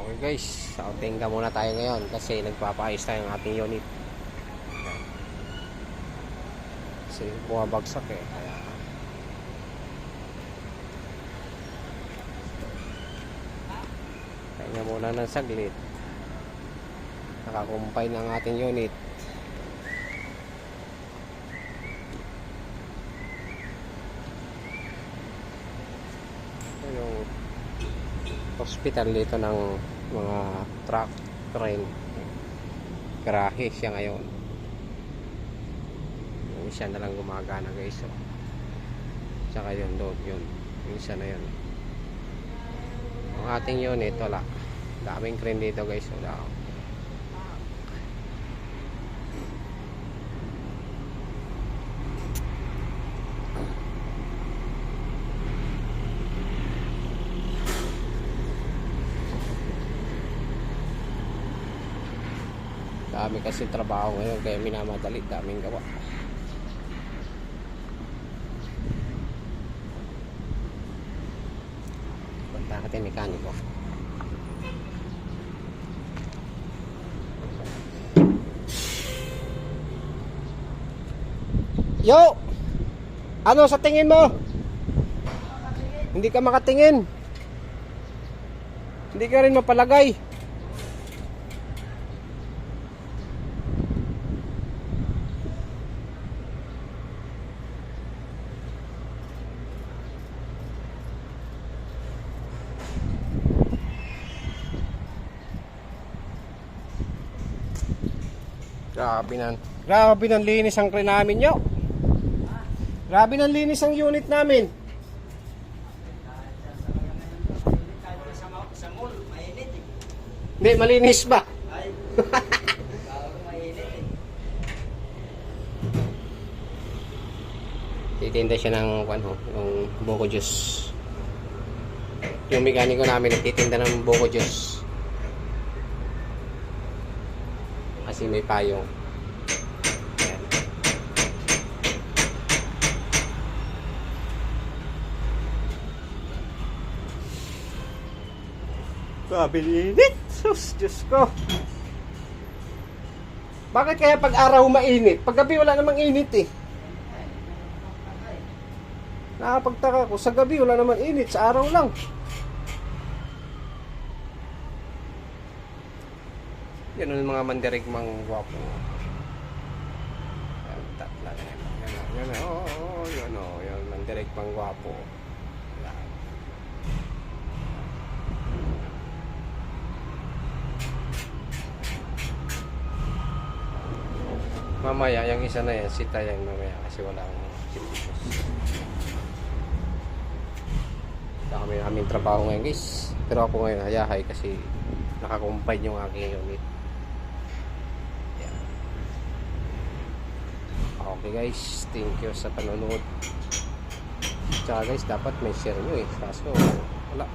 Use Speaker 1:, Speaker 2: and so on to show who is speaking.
Speaker 1: Okay guys, outing ka muna tayo ngayon kasi nagpapaayos tayo ng ating unit. Kasi bumabagsak eh. Kaya kaya muna ng saglit. Nakakumpay ng ating unit. Yung hospital dito ng mga truck, train, garahe siya ngayon. Yung isa na lang gumagana guys, so tsaka yun doon, yun yung isa na yun. Ang ating unit wala, daming crane dito guys, wala. Dami kasi trabaho ngayon kaya minamadali, daming gawa. Punta natin mekaniko. Yo! Ano sa tingin mo? Hindi ka makatingin. Hindi ka rin mapalagay. Grabe ng linis ang crane namin nyo. Grabe ng linis ang unit namin.
Speaker 2: Sa mall, mainit eh.
Speaker 1: Hindi, malinis ba?
Speaker 2: Ay, mainit eh.
Speaker 1: Titinda siya ng yung buko juice. Yung mekaniko namin nagtitinda ng buko juice. Kasi may payong. Ayan. Grabe init. Sus, Diyos ko. Bakit kaya pag araw mainit? Pag gabi wala namang init eh. Nakapagtaka ko, sa gabi wala namang init, sa araw lang. Yan ang mga mandirigmang gwapo. Yan, tatla na yan. Yan, mandirigmang gwapo. Yan. Mamaya, yung isa na yan, sita yan mamaya kasi wala akong sipos. Saka may aming trabaho ngayon guys. Pero ako ngayon hayahay kasi nakakumpay yung aking unit. Okay guys, thank you sa panonood. Tsaka guys, dapat may share nyo eh. Kaso wala.